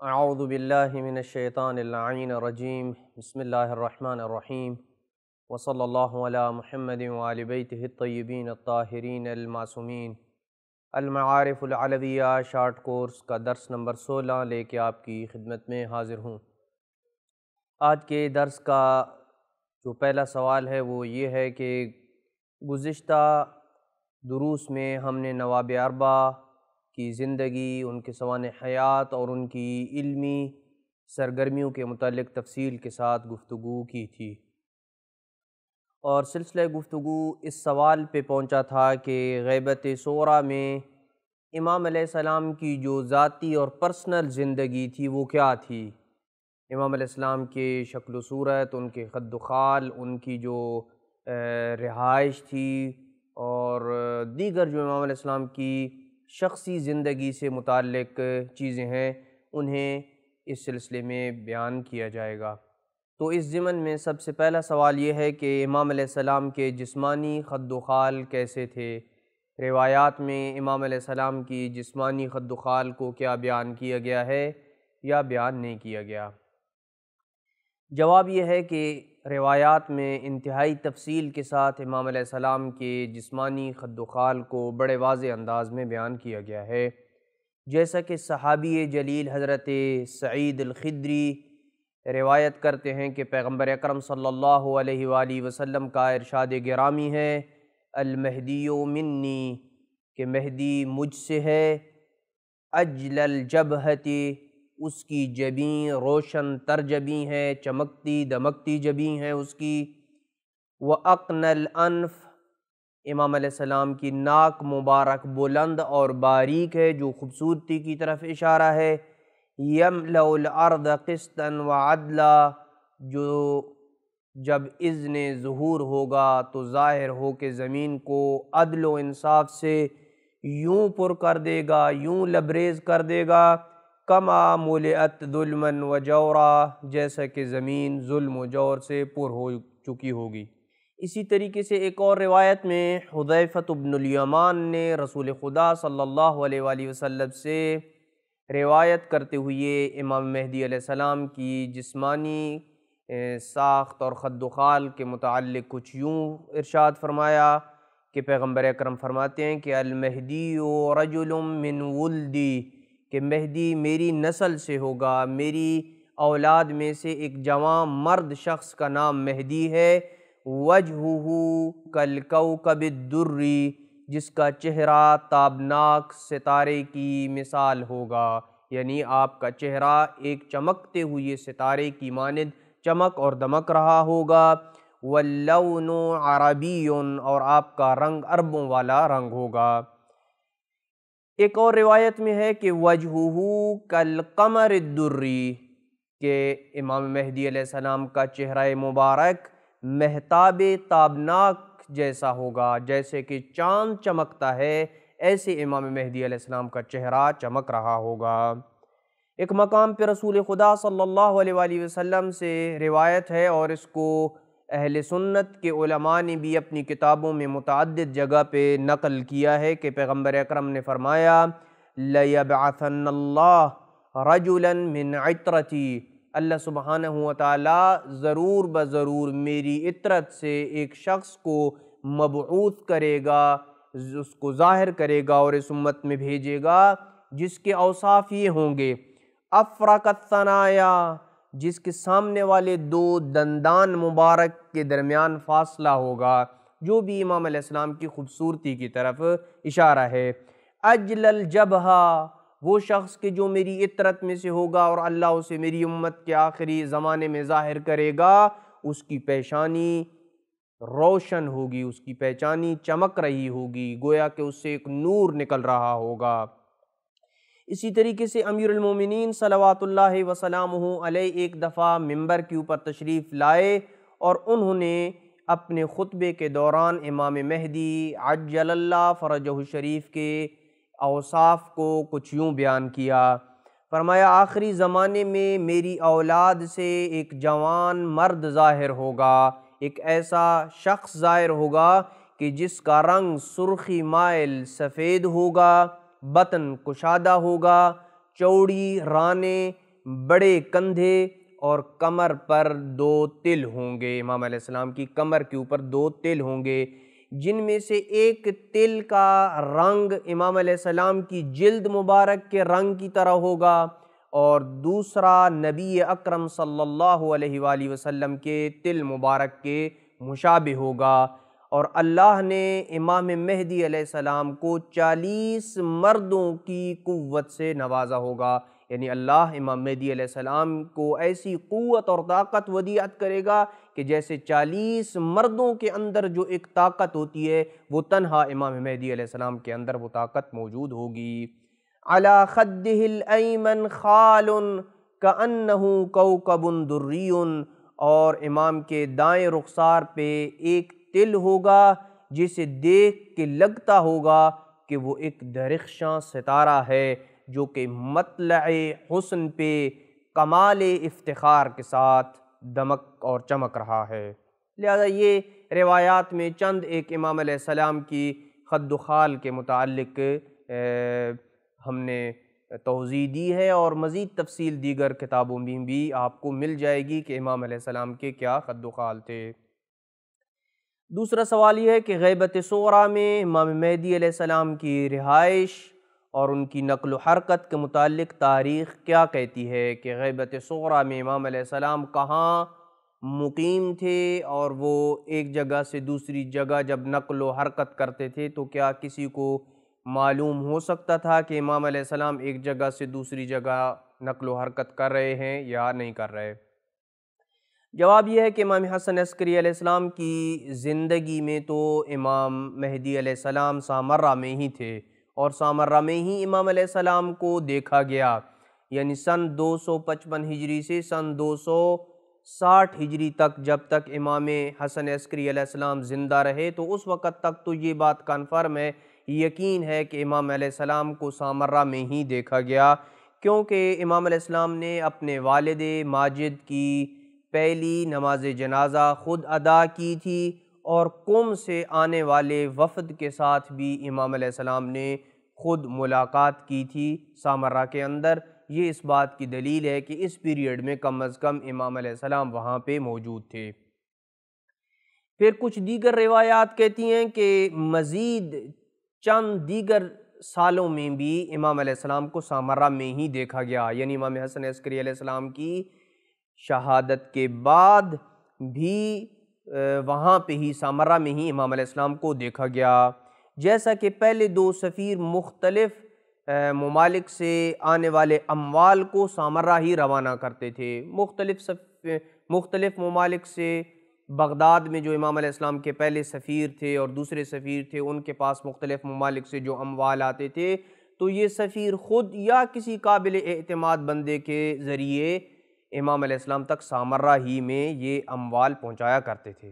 اعوذ باللہ من الشیطان اللعین الرجیم بسم اللہ الرحمن الرحیم وصلی اللہ علی محمد وآل بیتہ الطیبین الطاہرین المعصومین۔ المعارف العلویہ شارٹ کورس کا درس نمبر 16 لے کے آپ کی خدمت میں حاضر ہوں۔ آج کے درس کا جو پہلا سوال ہے وہ یہ ہے کہ گزشتہ دروس میں ہم نے نواب اربعہ کی زندگی، ان کے سوانح حیات اور ان کی علمی سرگرمیوں کے متعلق تفصیل کے ساتھ گفتگو کی تھی، اور سلسلہ گفتگو اس سوال پہ پہنچا تھا کہ غیبت صغریٰ میں امام علیہ السلام کی جو ذاتی اور پرسنل زندگی تھی وہ کیا تھی۔ امام علیہ السلام کے شکل و صورت، ان کے خد و خال، ان کی جو رہائش تھی اور دیگر جو امام علیہ السلام کی شخصی زندگی سے متعلق چیزیں ہیں انہیں اس سلسلے میں بیان کیا جائے گا۔ تو اس ضمن میں سب سے پہلا سوال یہ ہے کہ امام علیہ السلام کے جسمانی خد و خال کیسے تھے؟ روایات میں امام علیہ السلام کی جسمانی خد و خال کو کیا بیان کیا گیا ہے یا بیان نہیں کیا گیا؟ جواب یہ ہے کہ روایات میں انتہائی تفصیل کے ساتھ امام علیہ السلام کے جسمانی خد و خال کو بڑے واضح انداز میں بیان کیا گیا ہے، جیسا کہ صحابی جلیل حضرت سعید الخدری روایت کرتے ہیں کہ پیغمبر اکرم صلی اللہ علیہ وآلہ وسلم کا ارشاد گرامی ہے، المہدی منی، کہ مہدی مجھ سے ہے، اجل الجبہۃ، اس کی جبیں روشن تر جبیں ہیں، چمکتی دمکتی جبیں ہیں اس کی، وَأَقْنَ الْأَنْفِ، امام علیہ السلام کی ناک مبارک بلند اور باریک ہے جو خوبصورتی کی طرف اشارہ ہے، يَمْلَأُ الْأَرْضَ قِسْطًا وَعَدْلًا، جو جب اذن ظہور ہوگا تو ظاہر ہو کہ زمین کو عدل و انصاف سے یوں پر کر دے گا، یوں لبریز کر دے گا، کما ملئت ظلما و جورا، جیسا کہ زمین ظلم و جور سے پر ہو چکی ہوگی۔ اسی طریقے سے ایک اور روایت میں حذیفہ بن الیمان نے رسول خدا صلی اللہ علیہ وآلہ وسلم سے روایت کرتے ہوئے امام مہدی علیہ السلام کی جسمانی ساخت اور خد و خال کے متعلق کچھ یوں ارشاد فرمایا کہ پیغمبر اکرم فرماتے ہیں کہ المہدی رجل من ولدی، کہ مہدی میری نسل سے ہوگا، میری اولاد میں سے ایک جوان مرد شخص کا نام مہدی ہے، وجہہ کالکوکب الدری، جس کا چہرہ تابناک ستارے کی مثال ہوگا، یعنی آپ کا چہرہ ایک چمکتے ہوئے ستارے کی مانند چمک اور دمک رہا ہوگا، واللون عربی، اور آپ کا رنگ عربوں والا رنگ ہوگا۔ ایک اور روایت میں ہے کہ وجہہ کالقمر الدری، کہ امام مہدی علیہ السلام کا چہرہ مبارک مہتاب تابناک جیسا ہوگا، جیسے کہ چاند چمکتا ہے ایسے امام مہدی علیہ السلام کا چہرہ چمک رہا ہوگا۔ ایک مقام پہ رسول خدا صلی اللہ علیہ وآلہ وسلم سے روایت ہے، اور اس کو اہل سنت کے علماء نے بھی اپنی کتابوں میں متعدد جگہ پہ نقل کیا ہے کہ پیغمبر اکرم نے فرمایا لَيَبْعَثَنَّ اللَّهُ رَجُلًا مِّنْ عِطْرَتِي، اللہ سبحانہ وتعالیٰ ضرور بضرور میری عطرت سے ایک شخص کو مبعوث کرے گا، اس کو ظاہر کرے گا اور اس امت میں بھیجے گا، جس کے اوصاف یہ ہوں گے، افرق الثنایا، جس کے سامنے والے دو دندان مبارک کے درمیان فاصلہ ہوگا، جو بھی امام علیہ السلام کی خوبصورتی کی طرف اشارہ ہے، اجل الجبہہ، وہ شخص کہ جو میری عطرت میں سے ہوگا اور اللہ اسے میری امت کے آخری زمانے میں ظاہر کرے گا، اس کی پیشانی روشن ہوگی، اس کی پیشانی چمک رہی ہوگی، گویا کہ اس سے ایک نور نکل رہا ہوگا۔ اسی طریقے سے امیر المومنین صلوات اللہ وسلامہ علیہ ایک دفعہ ممبر کے اوپر تشریف لائے اور انہوں نے اپنے خطبے کے دوران امام مہدی عجل اللہ فرجہ الشریف کے اوصاف کو کچھ یوں بیان کیا، فرمایا آخری زمانے میں میری اولاد سے ایک جوان مرد ظاہر ہوگا، ایک ایسا شخص ظاہر ہوگا کہ جس کا رنگ سرخی مائل سفید ہوگا، بطن کشادہ ہوگا، چوڑی رانیں بڑے کندھے اور کمر پر 2 تل ہوں گے۔ امام علیہ السلام کی کمر کے اوپر 2 تل ہوں گے، جن میں سے ایک تل کا رنگ امام علیہ السلام کی جلد مبارک کے رنگ کی طرح ہوگا، اور دوسرا نبی اکرم صلی اللہ علیہ وآلہ وسلم کے تل مبارک کے مشابہ ہوگا۔ اور اللہ نے امام مہدی علیہ السلام کو 40 مردوں کی قوت سے نوازا ہوگا، یعنی اللہ امام مہدی علیہ السلام کو ایسی قوت اور طاقت ودیعت کرے گا کہ جیسے 40 مردوں کے اندر جو ایک طاقت ہوتی ہے، وہ تنہا امام مہدی علیہ السلام کے اندر وہ طاقت موجود ہوگی۔ علی خدہ الایمن خال کأنہ کوکب دری، اور امام کے دائیں رخسار پہ ایک تل ہوگا جسے دیکھ کے لگتا ہوگا کہ وہ ایک درخشاں ستارہ ہے جو کہ مطلع حسن پہ کمال افتخار کے ساتھ دمک اور چمک رہا ہے۔ لہذا یہ روایات میں چند ایک امام علیہ السلام کی خد و خال کے متعلق ہم نے توضیح دی ہے، اور مزید تفصیل دیگر کتابوں میں بھی آپ کو مل جائے گی کہ امام علیہ السلام کے کیا خد و خال تھے۔ دوسرا سوال یہ ہے کہ غیبت صغریٰ میں امام مہدی علیہ السلام کی رہائش اور ان کی نقل و حرکت کے متعلق تاریخ کیا کہتی ہے، کہ غیبت صغریٰ میں امام علیہ السلام کہاں مقیم تھے، اور وہ ایک جگہ سے دوسری جگہ جب نقل و حرکت کرتے تھے تو کیا کسی کو معلوم ہو سکتا تھا کہ امام علیہ السلام ایک جگہ سے دوسری جگہ نقل و حرکت کر رہے ہیں یا نہیں کر رہے؟ جواب یہ ہے کہ امام حسن عسکری علیہ السلام کی زندگی میں تو امام مہدی علیہ السلام سامرہ میں ہی تھے، اور سامرہ میں ہی امام علیہ السلام کو دیکھا گیا، یعنی سن 255 ہجری سے سن 260 ہجری تک جب تک امام حسن عسکری علیہ السلام زندہ رہے، تو اس وقت تک تو یہ بات کنفرم ہے، یقین ہے کہ امام علیہ السلام کو سامرہ میں ہی دیکھا گیا، کیونکہ امام علیہ السلام نے اپنے والد ماجد کی پہلی نماز جنازہ خود ادا کی تھی، اور قم سے آنے والے وفد کے ساتھ بھی امام علیہ السلام نے خود ملاقات کی تھی سامرہ کے اندر۔ یہ اس بات کی دلیل ہے کہ اس پیریڈ میں کم از کم امام علیہ السلام وہاں پہ موجود تھے۔ پھر کچھ دیگر روایات کہتی ہیں کہ مزید چند دیگر سالوں میں بھی امام علیہ السلام کو سامرہ میں ہی دیکھا گیا، یعنی امام حسن عسکری علیہ السلام کی شہادت کے بعد بھی وہاں پہ ہی سامرہ میں ہی امام علیہ السلام کو دیکھا گیا۔ جیسا کہ پہلے 2 سفیر مختلف ممالک سے آنے والے اموال کو سامرہ ہی روانہ کرتے تھے، مختلف ممالک سے بغداد میں جو امام علیہ السلام کے پہلے سفیر تھے اور دوسرے سفیر تھے، ان کے پاس مختلف ممالک سے جو اموال آتے تھے، تو یہ سفیر خود یا کسی قابل اعتماد بندے کے ذریعے امام علیہ السلام تک سامرہ ہی میں یہ اموال پہنچایا کرتے تھے،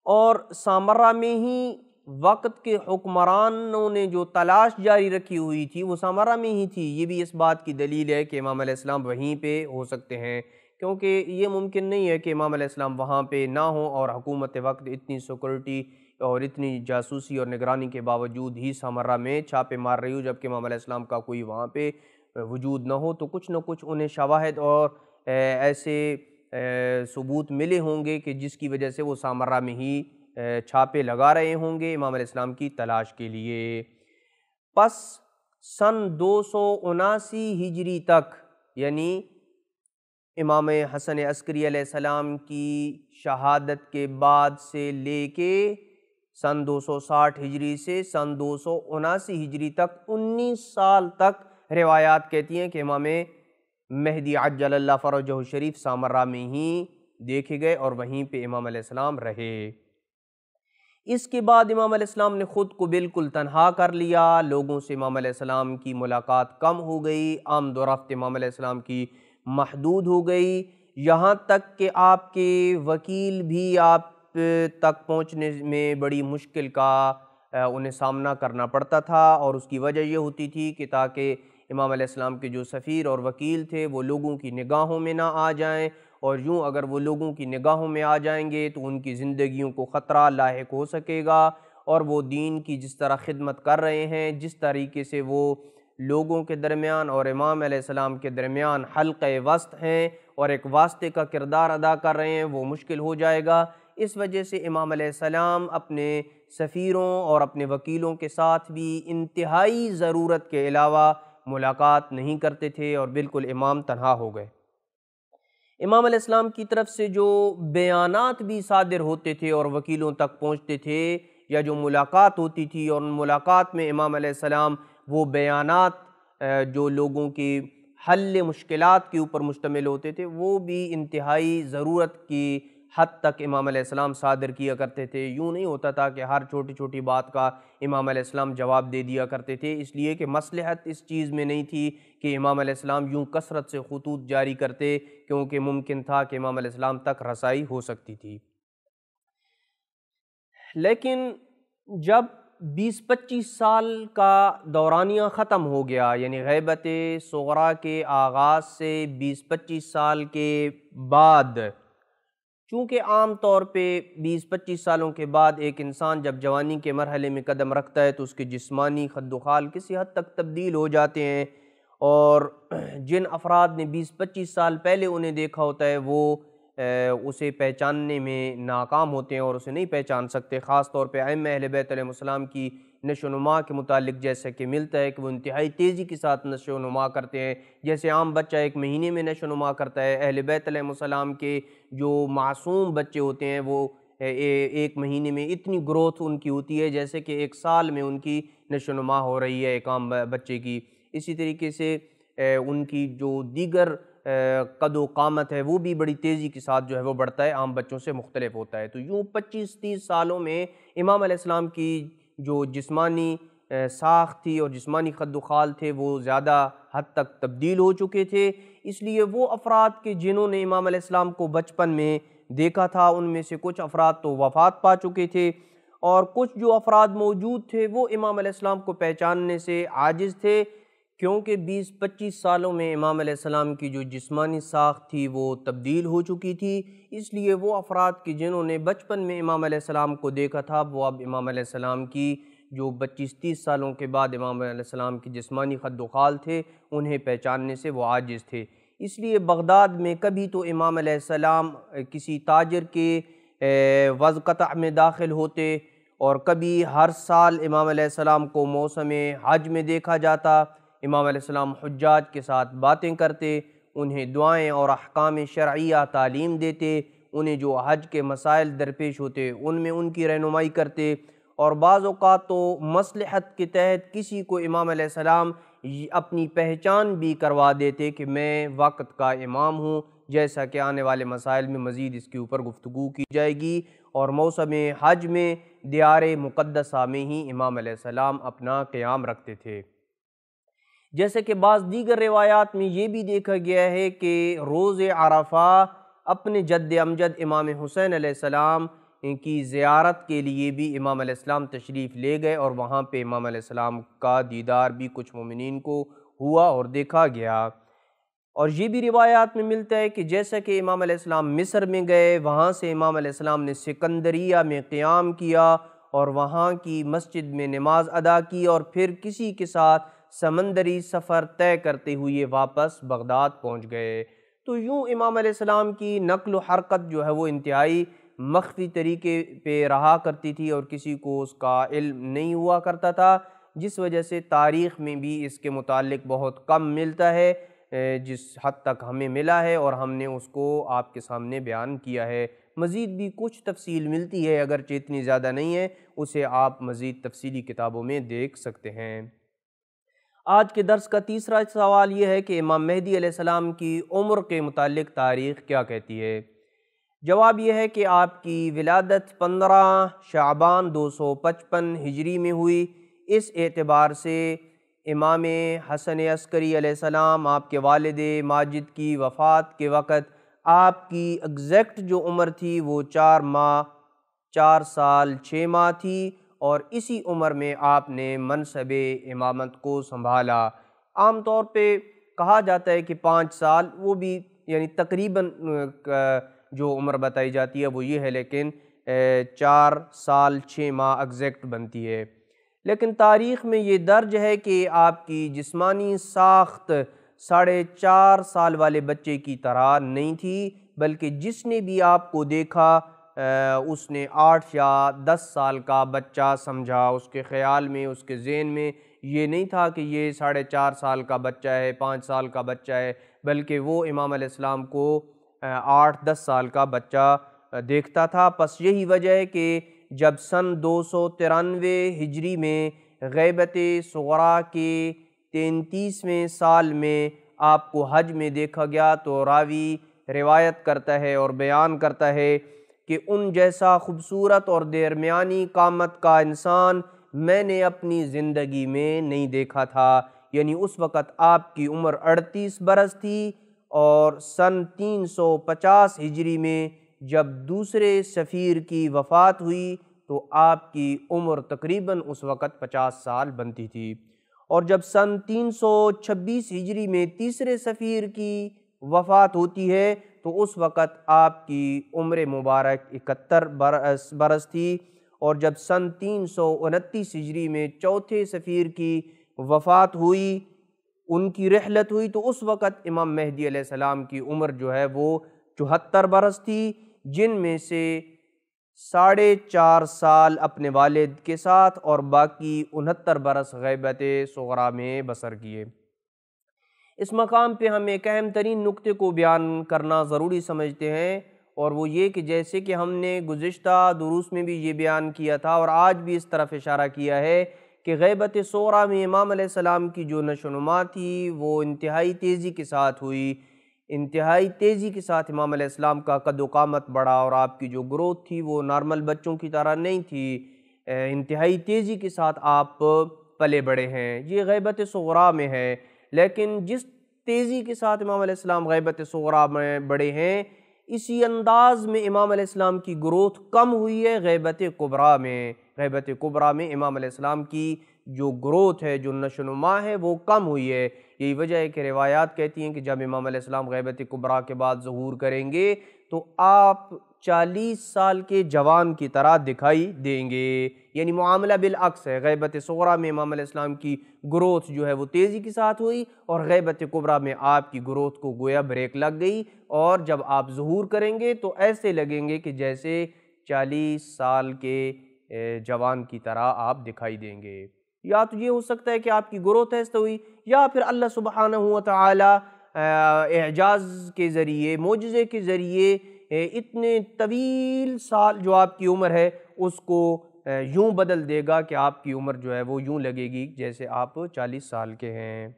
اور سامرہ میں ہی وقت کے حکمرانوں نے جو تلاش جاری رکھی ہوئی تھی وہ سامرہ میں ہی تھی۔ یہ بھی اس بات کی دلیل ہے کہ امام علیہ السلام وہیں پہ ہو سکتے ہیں، کیونکہ یہ ممکن نہیں ہے کہ امام علیہ السلام وہاں پہ نہ ہوں اور حکومت وقت اتنی سیکورٹی اور اتنی جاسوسی اور نگرانی کے باوجود ہی سامرہ میں چھاپے مار رہی ہو، جبکہ امام علیہ السلام کا کوئی وہاں پہ وجود نہ ہو، تو کچھ نہ کچھ انہیں شواہد اور ایسے ثبوت ملے ہوں گے کہ جس کی وجہ سے وہ سامرہ میں ہی چھاپے لگا رہے ہوں گے امام علیہ السلام کی تلاش کے لیے۔ پس سن 279 ہجری تک، یعنی امام حسن عسکری علیہ السلام کی شہادت کے بعد سے لے کے سن 260 ہجری سے سن 279 ہجری تک 19 سال تک روایات کہتی ہیں کہ امام مہدی عجل اللہ فرجہ الشریف سامرہ میں ہی دیکھے گئے اور وہیں پہ امام علیہ السلام رہے۔ اس کے بعد امام علیہ السلام نے خود کو بالکل تنہا کر لیا، لوگوں سے امام علیہ السلام کی ملاقات کم ہو گئی، آمد و رفت امام علیہ السلام کی محدود ہو گئی، یہاں تک کہ آپ کے وکیل بھی آپ تک پہنچنے میں بڑی مشکل کا انہیں سامنا کرنا پڑتا تھا، اور اس کی وجہ یہ ہوتی تھی کہ تاکہ امام علیہ السلام کے جو سفیر اور وکیل تھے وہ لوگوں کی نگاہوں میں نہ آ جائیں، اور یوں اگر وہ لوگوں کی نگاہوں میں آ جائیں گے تو ان کی زندگیوں کو خطرہ لاحق ہو سکے گا، اور وہ دین کی جس طرح خدمت کر رہے ہیں، جس طریقے سے وہ لوگوں کے درمیان اور امام علیہ السلام کے درمیان حلقہ وسط ہیں اور ایک واسطے کا کردار ادا کر رہے ہیں، وہ مشکل ہو جائے گا۔ اس وجہ سے امام علیہ السلام اپنے سفیروں اور اپنے وکیلوں کے ساتھ بھی انتہائی ضرورت کے علاوہ ملاقات نہیں کرتے تھے اور بالکل امام تنہا ہو گئے۔ امام علیہ السلام کی طرف سے جو بیانات بھی صادر ہوتے تھے اور وکیلوں تک پہنچتے تھے، یا جو ملاقات ہوتی تھی اور ان ملاقات میں امام علیہ السلام وہ بیانات جو لوگوں کی حل مشکلات کے اوپر مشتمل ہوتے تھے، وہ بھی انتہائی ضرورت کی حد تک امام علیہ السلام صادر کیا کرتے تھے۔ یوں نہیں ہوتا تھا کہ ہر چھوٹی چھوٹی بات کا امام علیہ السلام جواب دے دیا کرتے تھے، اس لیے کہ مصلحت اس چیز میں نہیں تھی کہ امام علیہ السلام یوں کثرت سے خطوط جاری کرتے، کیونکہ ممکن تھا کہ امام علیہ السلام تک رسائی ہو سکتی تھی۔ لیکن جب 20-25 سال کا دورانیہ ختم ہو گیا، یعنی غیبت صغریٰ کے آغاز سے 20-25 سال کے بعد، چونکہ عام طور پہ 20-25 سالوں کے بعد ایک انسان جب جوانی کے مرحلے میں قدم رکھتا ہے تو اس کے جسمانی خد و خال کسی حد تک تبدیل ہو جاتے ہیں، اور جن افراد نے 20-25 سال پہلے انہیں دیکھا ہوتا ہے وہ اسے پہچاننے میں ناکام ہوتے ہیں اور اسے نہیں پہچان سکتے۔ خاص طور پہ ائمہ اہل بیت علیہ السلام کی نشو و نما کے متعلق جیسا کہ ملتا ہے کہ وہ انتہائی تیزی کے ساتھ نشو و نما کرتے ہیں، جیسے عام بچہ 1 مہینے میں نشو و نما کرتا ہے، اہل بیت علیہ السلام کے جو معصوم بچے ہوتے ہیں وہ 1 مہینے میں اتنی گروتھ ان کی ہوتی ہے جیسے کہ 1 سال میں ان کی نشو و نما ہو رہی ہے ایک عام بچے کی۔ اسی طریقے سے ان کی جو دیگر قد و قامت ہے وہ بھی بڑی تیزی کے ساتھ جو ہے وہ بڑھتا ہے، عام بچوں سے مختلف ہوتا ہے۔ تو یوں 25-30 سالوں میں امام علیہ السلام کی جو جسمانی ساخت تھی اور جسمانی خد و خال تھے وہ زیادہ حد تک تبدیل ہو چکے تھے، اس لیے وہ افراد کے جنہوں نے امام علیہ السلام کو بچپن میں دیکھا تھا ان میں سے کچھ افراد تو وفات پا چکے تھے، اور کچھ جو افراد موجود تھے وہ امام علیہ السلام کو پہچاننے سے عاجز تھے، کیونکہ 20-25 سالوں میں امام علیہ السلام کی جو جسمانی ساخت تھی وہ تبدیل ہو چکی تھی۔ اس لیے وہ افراد کی جنہوں نے بچپن میں امام علیہ السلام کو دیکھا تھا وہ اب امام علیہ السلام کی جو 25-30 سالوں کے بعد امام علیہ السلام کی جسمانی خد و خال تھے انہیں پہچاننے سے وہ عاجز تھے۔ اس لیے بغداد میں کبھی تو امام علیہ السلام کسی تاجر کے وضع قطع میں داخل ہوتے، اور کبھی ہر سال امام علیہ السلام کو موسم حج میں دیکھا جاتا۔ امام علیہ السلام حجاج کے ساتھ باتیں کرتے، انہیں دعائیں اور احکام شرعیہ تعلیم دیتے، انہیں جو حج کے مسائل درپیش ہوتے ان میں ان کی رہنمائی کرتے، اور بعض اوقات تو مصلحت کے تحت کسی کو امام علیہ السلام اپنی پہچان بھی کروا دیتے کہ میں وقت کا امام ہوں، جیسا کہ آنے والے مسائل میں مزید اس کے اوپر گفتگو کی جائے گی۔ اور موسم حج میں دیار مقدسہ میں ہی امام علیہ السلام اپنا قیام رکھتے تھے۔ جیسے کہ بعض دیگر روایات میں یہ بھی دیکھا گیا ہے کہ روز عرفہ اپنے جد امجد امام حسین علیہ السلام کی زیارت کے لیے بھی امام علیہ السلام تشریف لے گئے، اور وہاں پہ امام علیہ السلام کا دیدار بھی کچھ مومنین کو ہوا اور دیکھا گیا۔ اور یہ بھی روایات میں ملتا ہے کہ جیسا کہ امام علیہ السلام مصر میں گئے، وہاں سے امام علیہ السلام نے سکندریہ میں قیام کیا اور وہاں کی مسجد میں نماز ادا کی، اور پھر کسی کے ساتھ سمندری سفر طے کرتے ہوئے واپس بغداد پہنچ گئے۔ تو یوں امام علیہ السلام کی نقل و حرکت جو ہے وہ انتہائی مخفی طریقے پہ رہا کرتی تھی اور کسی کو اس کا علم نہیں ہوا کرتا تھا، جس وجہ سے تاریخ میں بھی اس کے متعلق بہت کم ملتا ہے، جس حد تک ہمیں ملا ہے اور ہم نے اس کو آپ کے سامنے بیان کیا ہے۔ مزید بھی کچھ تفصیل ملتی ہے، اگرچہ اتنی زیادہ نہیں ہے، اسے آپ مزید تفصیلی کتابوں میں دیکھ سکتے ہیں۔ آج کے درس کا تیسرا سوال یہ ہے کہ امام مہدی علیہ السلام کی عمر کے متعلق تاریخ کیا کہتی ہے؟ جواب یہ ہے کہ آپ کی ولادت 15 شعبان 255 ہجری میں ہوئی۔ اس اعتبار سے امام حسن عسکری علیہ السلام آپ کے والد ماجد کی وفات کے وقت آپ کی ایگزیکٹ جو عمر تھی وہ 4 سال 6 ماہ تھی، اور اسی عمر میں آپ نے منصب امامت کو سنبھالا۔ عام طور پہ کہا جاتا ہے کہ 5 سال، وہ بھی یعنی تقریباً جو عمر بتائی جاتی ہے وہ یہ ہے، لیکن 4 سال 6 ماہ ایگزیکٹ بنتی ہے۔ لیکن تاریخ میں یہ درج ہے کہ آپ کی جسمانی ساخت 4.5 سال والے بچے کی طرح نہیں تھی، بلکہ جس نے بھی آپ کو دیکھا اس نے 8 یا 10 سال کا بچہ سمجھا۔ اس کے خیال میں، اس کے ذہن میں یہ نہیں تھا کہ یہ 4.5 سال کا بچہ ہے، 5 سال کا بچہ ہے، بلکہ وہ امام علیہ السلام کو 8-10 سال کا بچہ دیکھتا تھا۔ پس یہی وجہ ہے کہ جب سن 293 ہجری میں غیبت صغریٰ کے 33ویں سال میں آپ کو حج میں دیکھا گیا، تو راوی روایت کرتا ہے اور بیان کرتا ہے کہ ان جیسا خوبصورت اور درمیانی قامت کا انسان میں نے اپنی زندگی میں نہیں دیکھا تھا۔ یعنی اس وقت آپ کی عمر 38 برس تھی، اور سن 350 ہجری میں جب دوسرے سفیر کی وفات ہوئی تو آپ کی عمر تقریباً اس وقت 50 سال بنتی تھی، اور جب سن 326 ہجری میں تیسرے سفیر کی وفات ہوتی ہے تو اس وقت آپ کی عمر مبارک 71 برس تھی، اور جب سن 329 ہجری میں چوتھے سفیر کی وفات ہوئی، ان کی رحلت ہوئی، تو اس وقت امام مہدی علیہ السلام کی عمر جو ہے وہ 74 برس تھی، جن میں سے 4.5 سال اپنے والد کے ساتھ اور باقی 69 برس غیبت صغریٰ میں بسر کیے۔ اس مقام پہ ہم ایک اہم ترین نقطے کو بیان کرنا ضروری سمجھتے ہیں، اور وہ یہ کہ جیسے کہ ہم نے گزشتہ دروس میں بھی یہ بیان کیا تھا اور آج بھی اس طرف اشارہ کیا ہے کہ غیبت صغریٰ میں امام علیہ السلام کی جو نشو و نما تھی وہ انتہائی تیزی کے ساتھ ہوئی، انتہائی تیزی کے ساتھ امام علیہ السلام کا قد و قامت بڑھا، اور آپ کی جو گروتھ تھی وہ نارمل بچوں کی طرح نہیں تھی، انتہائی تیزی کے ساتھ آپ پلے بڑھے ہیں۔ یہ غیبت صغریٰ میں ہے، لیکن جس تیزی کے ساتھ امام علیہ السلام غیبت صغریٰ میں بڑھے ہیں، اسی انداز میں امام علیہ السلام کی گروتھ کم ہوئی ہے غیبت کبریٰ میں۔ غیبت کبریٰ میں امام علیہ السلام کی جو گروتھ ہے، جو نشو و نما ہے، وہ کم ہوئی ہے۔ یہی وجہ ہے کہ روایات کہتی ہیں کہ جب امام علیہ السلام غیبت کبریٰ کے بعد ظہور کریں گے تو آپ 40 سال کے جوان کی طرح دکھائی دیں گے، یعنی معاملہ بالعکس ہے۔ غیبت صغریٰ میں امام علیہ السلام کی گروتھ جو ہے وہ تیزی کے ساتھ ہوئی، اور غیبت کبریٰ میں آپ کی گروتھ کو گویا بریک لگ گئی، اور جب آپ ظہور کریں گے تو ایسے لگیں گے کہ جیسے 40 سال کے جوان کی طرح آپ دکھائی دیں گے۔ یا تو یہ ہو سکتا ہے کہ آپ کی گروتھ ایسے ہوئی، یا پھر اللہ سبحانہ وتعالی اعجاز کے ذریعے، معجزے کے ذریعے اتنے طویل سال جو آپ کی عمر ہے اس کو یوں بدل دے گا کہ آپ کی عمر جو ہے وہ یوں لگے گی جیسے آپ 40 سال کے ہیں۔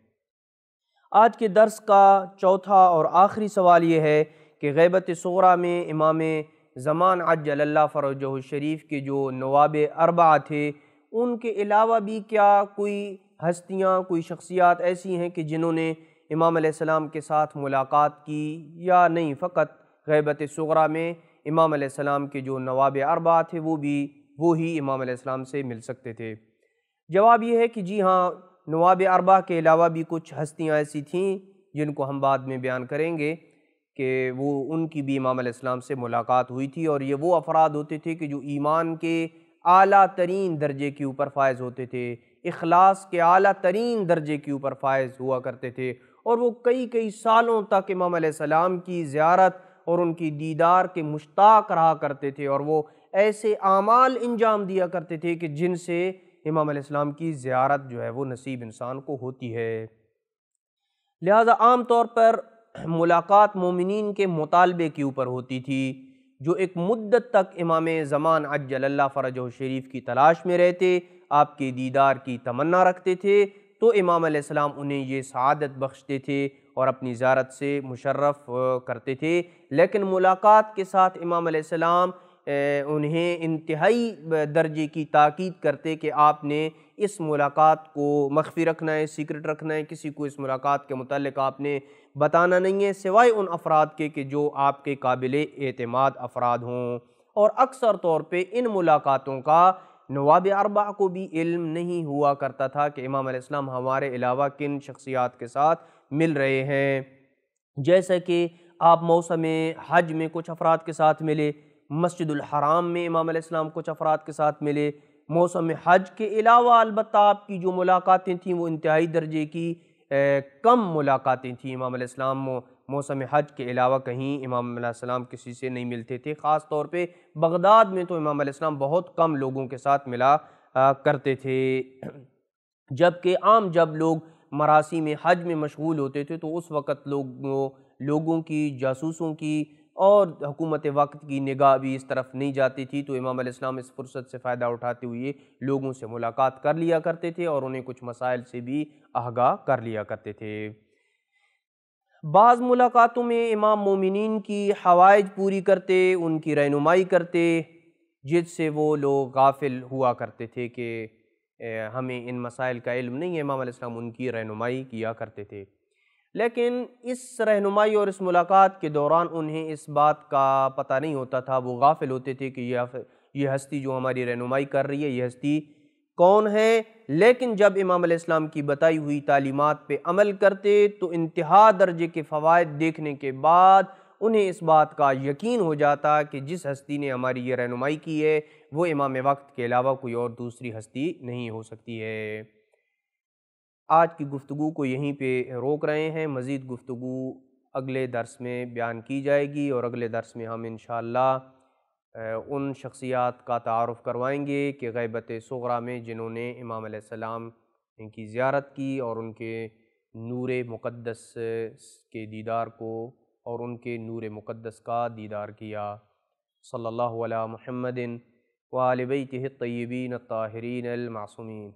آج کے درس کا چوتھا اور آخری سوال یہ ہے کہ غیبت صغریٰ میں امام زمان عجل اللہ فرجہ الشریف کے جو نواب اربعہ تھے، ان کے علاوہ بھی کیا کوئی ہستیاں، کوئی شخصیات ایسی ہیں کہ جنہوں نے امام علیہ السلام کے ساتھ ملاقات کی، یا نہیں فقط غیبت صغریٰ میں امام علیہ السلام کے جو نواب اربعہ تھے وہی امام علیہ السلام سے مل سکتے تھے؟ جواب یہ ہے کہ جی ہاں، نواب اربعہ کے علاوہ بھی کچھ ہستیاں ایسی تھیں جن کو ہم بعد میں بیان کریں گے کہ ان کی بھی امام علیہ السلام سے ملاقات ہوئی تھی، اور یہ وہ افراد ہوتے تھے کہ جو ایمان کے اعلیٰ ترین درجے کے اوپر فائز ہوتے تھے، اخلاص کے اعلیٰ ترین درجے کے اوپر فائز ہوا کرتے تھے، اور وہ کئی سالوں تک امام علیہ السلام کی زیارت اور ان کی دیدار کے مشتاق رہا کرتے تھے، اور وہ ایسے اعمال انجام دیا کرتے تھے کہ جن سے امام علیہ السلام کی زیارت جو ہے وہ نصیب انسان کو ہوتی ہے۔ لہذا عام طور پر ملاقات مومنین کے مطالبے کے اوپر ہوتی تھی، جو ایک مدت تک امام زمان عجل اللہ فرجہ الشریف کی تلاش میں رہتے، آپ کے دیدار کی تمنا رکھتے تھے، تو امام علیہ السلام انہیں یہ سعادت بخشتے تھے اور اپنی زیارت سے مشرف کرتے تھے۔ لیکن ملاقات کے ساتھ امام علیہ السلام انہیں انتہائی درجے کی تاکید کرتے کہ آپ نے اس ملاقات کو مخفی رکھنا ہے، سیکرٹ رکھنا ہے، کسی کو اس ملاقات کے متعلق آپ نے بتانا نہیں ہے سوائے ان افراد کے کہ جو آپ کے قابل اعتماد افراد ہوں۔ اور اکثر طور پہ ان ملاقاتوں کا نواب اربعہ کو بھی علم نہیں ہوا کرتا تھا کہ امام علیہ السلام ہمارے علاوہ کن شخصیات کے ساتھ مل رہے ہیں۔ جیسا کہ آپ موسم حج میں کچھ افراد کے ساتھ ملے، مسجد الحرام میں امام علیہ السلام کچھ افراد کے ساتھ ملے، موسم حج کے علاوہ البتہ آپ کی جو ملاقاتیں تھیں وہ انتہائی درجے کی کم ملاقاتیں تھیں۔ امام علیہ السلام موسم حج کے علاوہ کہیں امام علیہ السلام کسی سے نہیں ملتے تھے، خاص طور پہ بغداد میں تو امام علیہ السلام بہت کم لوگوں کے ساتھ ملا کرتے تھے۔ جبکہ عام جب لوگ مراسم حج میں مشغول ہوتے تھے تو اس وقت لوگوں کی، جاسوسوں کی اور حکومت وقت کی نگاہ بھی اس طرف نہیں جاتی تھی، تو امام علیہ السلام اس فرصت سے فائدہ اٹھاتے ہوئے لوگوں سے ملاقات کر لیا کرتے تھے اور انہیں کچھ مسائل سے بھی آگاہ کر لیا کرتے تھے۔ بعض ملاقاتوں میں امام مومنین کی حوائج پوری کرتے، ان کی رہنمائی کرتے، جس سے وہ لوگ غافل ہوا کرتے تھے کہ ہمیں ان مسائل کا علم نہیں ہے، امام علیہ السلام ان کی رہنمائی کیا کرتے تھے۔ لیکن اس رہنمائی اور اس ملاقات کے دوران انہیں اس بات کا پتہ نہیں ہوتا تھا، وہ غافل ہوتے تھے کہ یہ ہستی جو ہماری رہنمائی کر رہی ہے یہ ہستی کون ہے۔ لیکن جب امام علیہ السلام کی بتائی ہوئی تعلیمات پہ عمل کرتے تو انتہا درجے کے فوائد دیکھنے کے بعد انہیں اس بات کا یقین ہو جاتا کہ جس ہستی نے ہماری یہ رہنمائی کی ہے وہ امام وقت کے علاوہ کوئی اور دوسری ہستی نہیں ہو سکتی ہے۔ آج کی گفتگو کو یہیں پہ روک رہے ہیں، مزید گفتگو اگلے درس میں بیان کی جائے گی اور اگلے درس میں ہم انشاءاللہ ان شخصیات کا تعارف کروائیں گے کہ غیبت صغریٰ میں جنہوں نے امام علیہ السلام کی زیارت کی اور ان کے نور مقدس کے دیدار کو اور ان کے نور مقدس کا دیدار کیا۔ صلی اللہ علی محمد وآل بیتہ الطیبین الطاہرین المعصومین۔